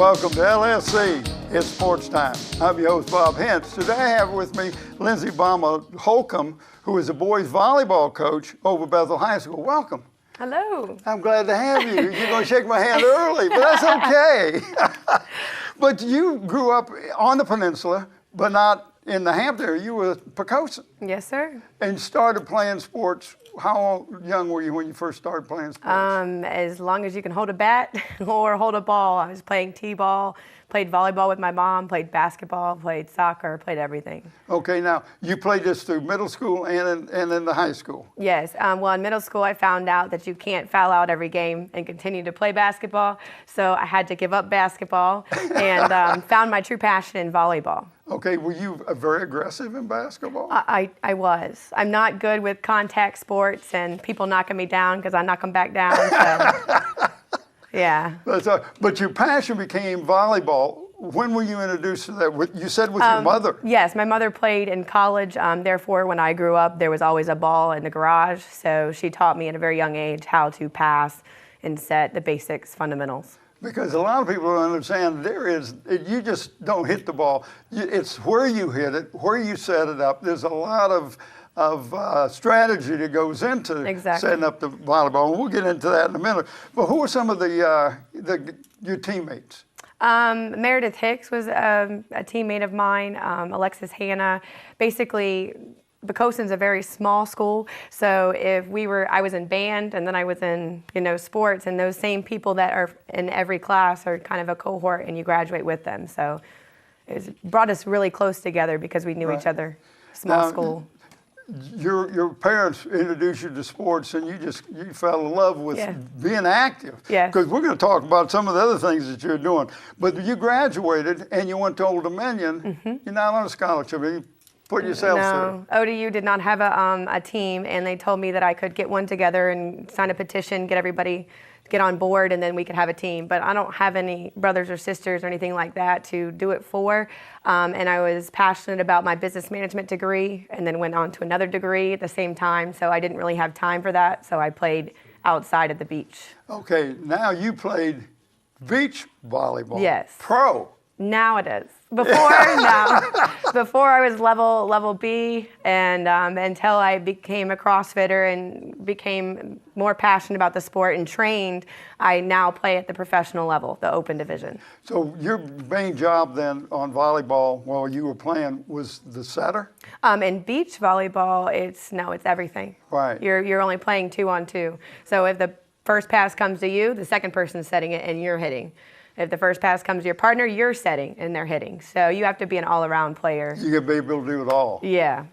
Welcome to LSC. It's Sports Time. I'm your host, Bob Hintz. Today I have with me Lindsey Bomba-Holcomb, who is a boys volleyball coach over Bethel High School. Welcome. Hello. I'm glad to have you. You're going to shake my hand early, but that's okay. But you grew up on the peninsula, but not in the Hampton area. You were Poquoson. Yes, sir. And started playing sports. How young were you when you first started playing sports? As long as you can hold a bat or hold a ball. I was playing t-ball, played volleyball with my mom, played basketball, played soccer, played everything. Okay, now you played this through middle school and in the high school. Yes. Well, in middle school, I found out that you can't foul out every game and continue to play basketball. So I had to give up basketball and found my true passion in volleyball. Okay, were you very aggressive in basketball? I was. I'm not good with contact sports and people knocking me down because I knock them back down. So, yeah. But your passion became volleyball. When were you introduced to that? You said with your mother. Yes, my mother played in college. Therefore, when I grew up, there was always a ball in the garage. So she taught me at a very young age how to pass and set the basics, fundamentals. Because a lot of people don't understand, you just don't hit the ball. It's where you hit it, where you set it up. There's a lot of strategy that goes into setting up the volleyball. And we'll get into that in a minute. But who are some of your teammates? Meredith Hicks was a teammate of mine, Alexis Hanna. Basically, Poquoson's a very small school, so I was in band and then I was in, sports, and those same people that are in every class are kind of a cohort and you graduate with them. So it brought us really close together because we knew each other. Small school. Your parents introduced you to sports and you fell in love with being active. Yes. Because we're going to talk about some of the other things that you're doing. But you graduated and you went to Old Dominion. Mm-hmm. You're not on a scholarship. You put yourself No, ODU did not have a team, and they told me that I could get one together and sign a petition, get everybody to get on board, and then we could have a team. But I don't have any brothers or sisters or anything like that to do it for. And I was passionate about my business management degree and then went on to another degree at the same time, so I didn't really have time for that, so I played outside at the beach. Okay, now you played beach volleyball. Yes. Pro. Now it is. Before I was level B, and until I became a CrossFitter and became more passionate about the sport and trained, I now play at the professional level, the open division. So your main job then on volleyball while you were playing was the setter? In beach volleyball, it's everything. Right. You're only playing 2-on-2. So if the first pass comes to you, the second person's setting it and you're hitting. If the first pass comes to your partner, you're setting and they're hitting. So you have to be an all-around player. You got to be able to do it all. Yeah.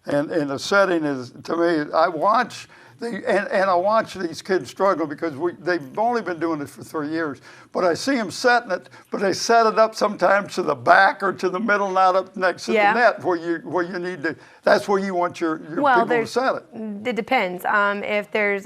And the setting is, to me, I watch these kids struggle because they've only been doing it for 3 years. But I see them setting it, but they set it up sometimes to the back or to the middle, not up next to the net where you need to. That's where you want your people to set it. It depends. If there's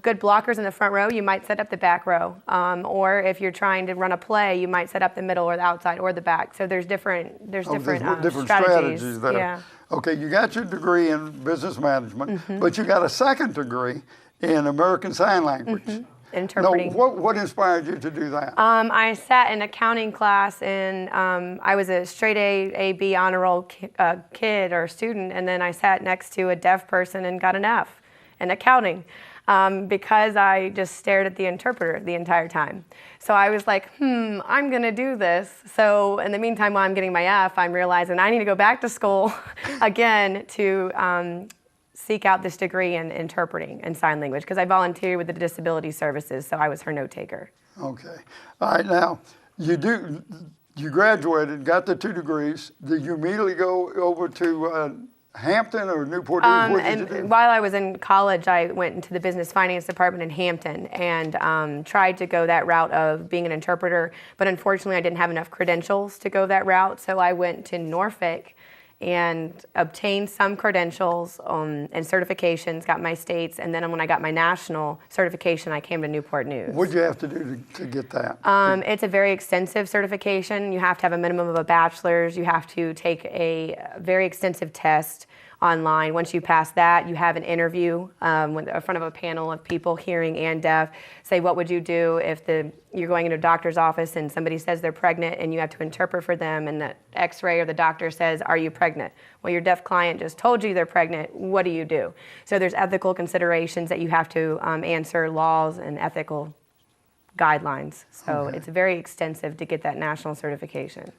good blockers in the front row, you might set up the back row. Or if you're trying to run a play, you might set up the middle or the outside or the back. So there's different strategies there. Yeah. Okay, you got your degree in business management, but you got a second degree in American Sign Language. Mm-hmm. Interpreting. Now, what inspired you to do that? I sat in accounting class, and I was a straight A/B honor roll kid or student, and then I sat next to a deaf person and got an F in accounting because I just stared at the interpreter the entire time. So I was like, I'm going to do this. So in the meantime, while I'm getting my F, I'm realizing I need to go back to school again to seek out this degree in interpreting and sign language because I volunteered with the Disability Services, so I was her note taker. Okay. All right, now, you graduated, got the 2 degrees. Did you immediately go over to Hampton or Newport News? What did you do? While I was in college, I went into the business finance department in Hampton and tried to go that route of being an interpreter, but unfortunately I didn't have enough credentials to go that route, so I went to Norfolk and obtained some credentials and certifications, got my states, and then when I got my national certification, I came to Newport News. What did you have to do to get that? It's a very extensive certification. You have to have a minimum of a bachelor's. You have to take a very extensive test online. Once you pass that, you have an interview in front of a panel of people, hearing and deaf. Say, what would you do if you're going into a doctor's office and somebody says they're pregnant and you have to interpret for them, and the x-ray or the doctor says, are you pregnant? Well, your deaf client just told you they're pregnant. What do you do? So there's ethical considerations that you have to answer, laws and ethical guidelines. So it's very extensive to get that national certification.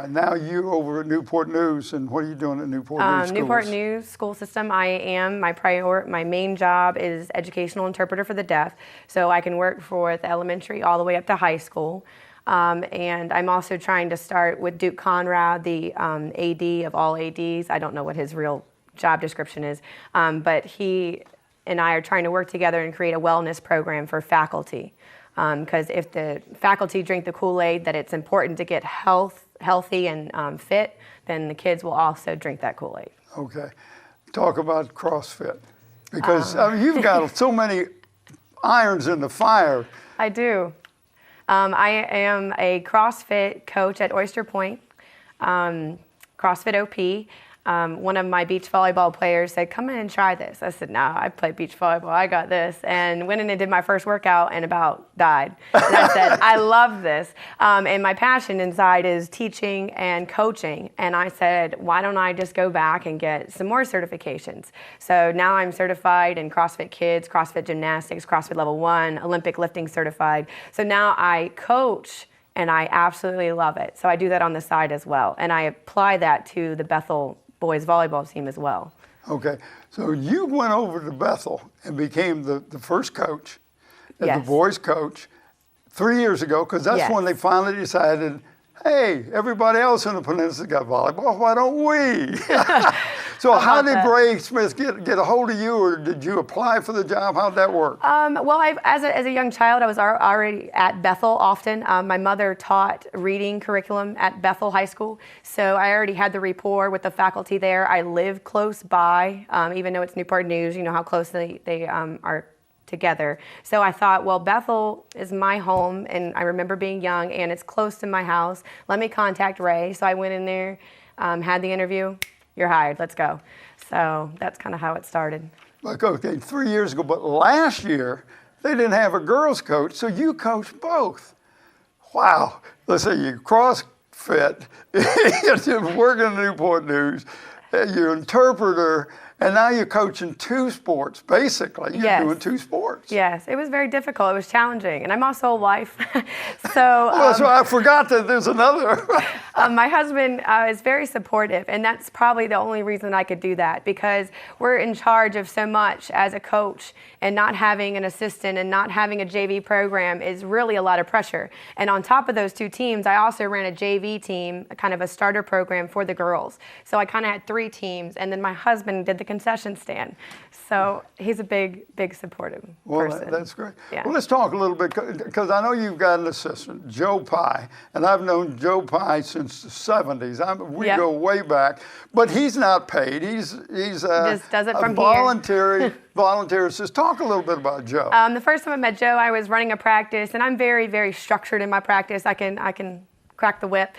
Now you're over at Newport News, and what are you doing at Newport News schools? Newport News school system, my main job is educational interpreter for the deaf. So I can work for the elementary all the way up to high school. And I'm also trying to start with Duke Conrad, the AD of all ADs. I don't know what his real job description is, but he and I are trying to work together and create a wellness program for faculty. Because if the faculty drink the Kool-Aid that it's important to get healthy and fit, then the kids will also drink that Kool-Aid. Okay. Talk about CrossFit. Because you've got so many irons in the fire. I do. I am a CrossFit coach at Oyster Point, CrossFit OP. One of my beach volleyball players said, come in and try this. I said, no, I play beach volleyball, I got this. And went in and did my first workout and about died. And I said, I love this. And my passion inside is teaching and coaching. And I said, why don't I just go back and get some more certifications? So now I'm certified in CrossFit Kids, CrossFit Gymnastics, CrossFit Level 1, Olympic Lifting certified. So now I coach, and I absolutely love it. So I do that on the side as well. And I apply that to the Bethel boys volleyball team as well. Okay, so you went over to Bethel and became the first coach, and Yes. the boys coach, 3 years ago, because that's Yes. when they finally decided, hey, everybody else in the peninsula got volleyball, why don't we? So how did Bray Smith get a hold of you, or did you apply for the job? How'd that work? Well, as a young child, I was already at Bethel often. My mother taught reading curriculum at Bethel High School, so I already had the rapport with the faculty there. I live close by, even though it's Newport News, you know how close they are together. So I thought, well, Bethel is my home, and I remember being young, and it's close to my house. Let me contact Ray. So I went in there, had the interview. You're hired, let's go. So that's kind of how it started. Like, okay, 3 years ago, but last year, they didn't have a girls coach, so you coached both. Wow. Let's say you CrossFit, you're working at Newport News, you're an interpreter, and now you're coaching two sports, basically. You're Yes. doing two sports. Yes, it was very difficult. It was challenging, and I'm also a wife. So Well, so I forgot that there's another. my husband is very supportive, and that's probably the only reason I could do that, because we're in charge of so much as a coach, and not having an assistant and not having a JV program is really a lot of pressure. And on top of those two teams, I also ran a JV team, kind of a starter program for the girls. So I kind of had three teams, and then my husband did the concession stand. So he's a big supportive person. That's great. Yeah. Well, let's talk a little bit, because I know you've got an assistant, Joe Pye, and I've known Joe Pye since the 70s. We Yep. go way back, but he's not paid. He's Just does it a from volunteer assistant. Talk a little bit about Joe. The first time I met Joe, I was running a practice, and I'm very structured in my practice. I can crack the whip.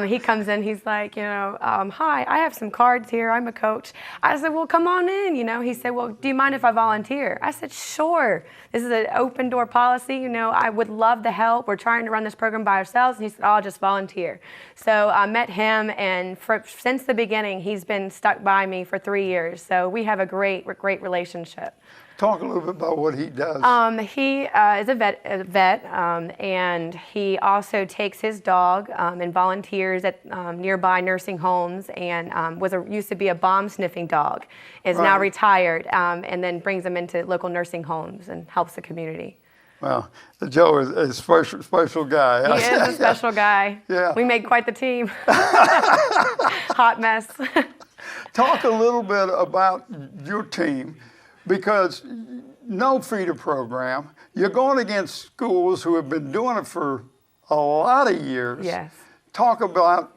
He comes in, he's like, hi, I have some cards here. I'm a coach. I said, well, come on in. He said, well, do you mind if I volunteer? I said, sure. This is an open door policy. I would love the help. We're trying to run this program by ourselves. And he said, I'll just volunteer. So I met him, and since the beginning, he's been stuck by me for 3 years. So we have a great relationship. Talk a little bit about what he does. He is a vet, and he also takes his dog and volunteers at nearby nursing homes, and used to be a bomb sniffing dog, is now retired, and then brings them into local nursing homes and helps the community. Well, Joe is a special guy. He is a special guy. Yeah. We made quite the team. Hot mess. Talk a little bit about your team, because no feeder program. You're going against schools who have been doing it for a lot of years. Yes. Talk about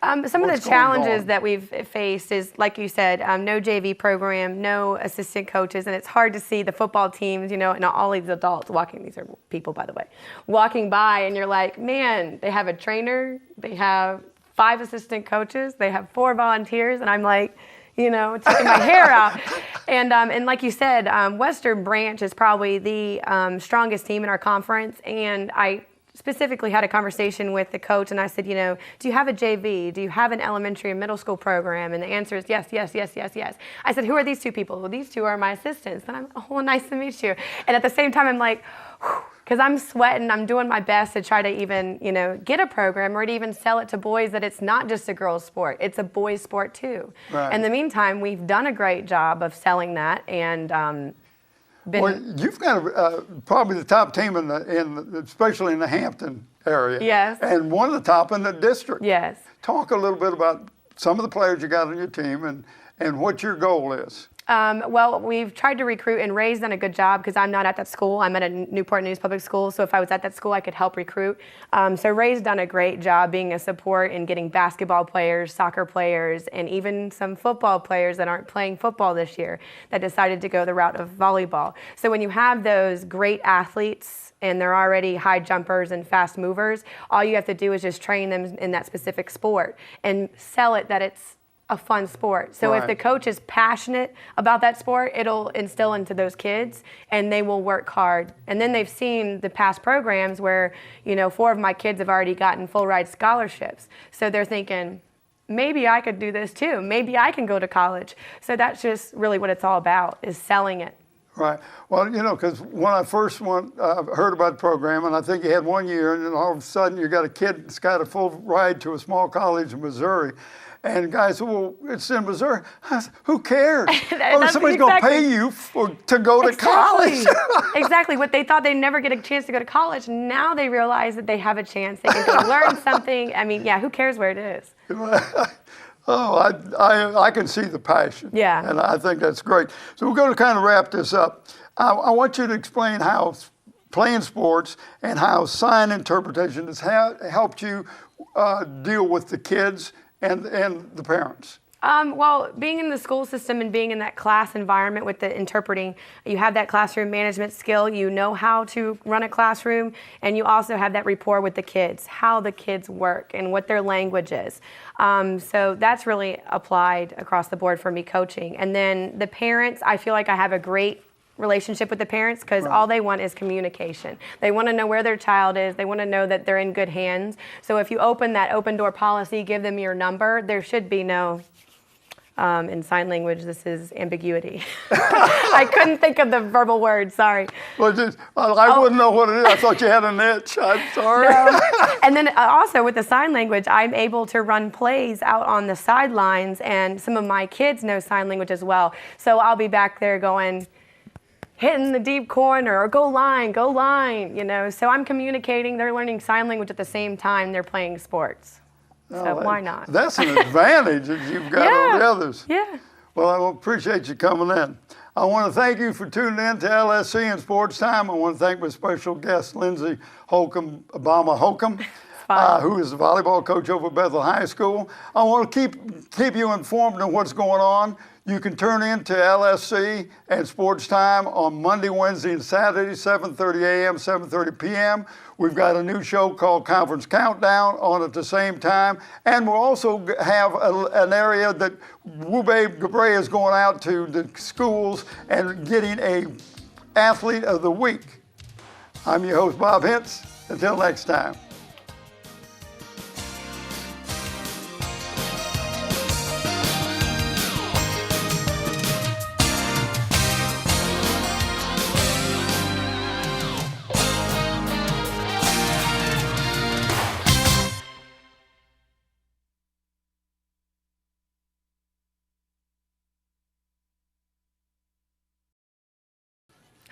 some of what's the going challenges on. that we've faced is, like you said, no JV program, no assistant coaches, and it's hard to see the football teams, and all these adults walking, these are people, by the way, walking by, and you're like, man, they have a trainer, they have 5 assistant coaches, they have 4 volunteers, and I'm like, taking my hair out. And like you said, Western Branch is probably the strongest team in our conference. And I specifically had a conversation with the coach, and I said, do you have a JV? Do you have an elementary and middle school program? And the answer is yes, yes, yes, yes, yes. I said, who are these two people? Well, these two are my assistants. And I'm, oh, nice to meet you. And at the same time, I'm like, because I'm sweating, I'm doing my best to try to even, get a program or to even sell it to boys that it's not just a girls' sport, it's a boys' sport too. Right. In the meantime, we've done a great job of selling that, and well, you've got probably the top team especially in the Hampton area. Yes. And one of the top in the district. Yes. Talk a little bit about some of the players you got on your team and what your goal is. Well, we've tried to recruit, and Ray's done a good job because I'm not at that school. I'm at a Newport News public school, so if I was at that school, I could help recruit. So Ray's done a great job being a support in getting basketball players, soccer players, and even some football players that aren't playing football this year that decided to go the route of volleyball. So when you have those great athletes and they're already high jumpers and fast movers, all you have to do is just train them in that specific sport and sell it that it's a fun sport. So right. If the coach is passionate about that sport, it'll instill into those kids and they will work hard. And then they've seen the past programs where, 4 of my kids have already gotten full ride scholarships. So they're thinking, maybe I could do this too. Maybe I can go to college. So that's just really what it's all about, is selling it. Right. Well, because when I first heard about the program, and I think you had 1 year, and then all of a sudden you got a kid that's got a full ride to a small college in Missouri. And guys said, well, it's in Missouri. I said, who cares? Somebody's going to pay you to go to college. Exactly. What they thought they'd never get a chance to go to college, now they realize that they have a chance. They can go learn something. I mean, who cares where it is? I can see the passion. Yeah. And I think that's great. So we're going to kind of wrap this up. I want you to explain how playing sports and how sign interpretation has helped you deal with the kids and the parents. Well, being in the school system and being in that class environment with the interpreting, you have that classroom management skill, you know how to run a classroom, and you also have that rapport with the kids, how the kids work and what their language is. So that's really applied across the board for me coaching. And then the parents, I feel like I have a great relationship with the parents because right. all they want is communication. They want to know where their child is. They want to know that they're in good hands. So if you open that open door policy, give them your number, there should be no, in sign language, this is ambiguity. I couldn't think of the verbal word, sorry. Well, I wouldn't know what it is. I thought you had an itch. I'm sorry. No. And then also with the sign language, I'm able to run plays out on the sidelines, and some of my kids know sign language as well. So I'll be back there going, hitting the deep corner, or go line, So I'm communicating, they're learning sign language at the same time they're playing sports. So why not? That's an advantage that you've got over the others. Yeah. Well, I appreciate you coming in. I want to thank you for tuning in to LSC and Sports Time. I want to thank my special guest, Lindsey Bomba-Holcomb, who is the volleyball coach over at Bethel High School. I want to keep you informed on what's going on. You can turn in to LSC and Sports Time on Monday, Wednesday, and Saturday, 7:30 a.m., 7:30 p.m. We've got a new show called Conference Countdown on at the same time. And we'll also have an area that Wube Gabre is going out to the schools and getting a Athlete of the Week. I'm your host, Bob Hintz. Until next time.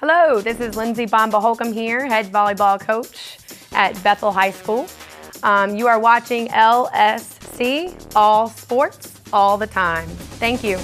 Hello, this is Lindsey Bomba-Holcomb here, head volleyball coach at Bethel High School. You are watching LSC, all sports, all the time. Thank you.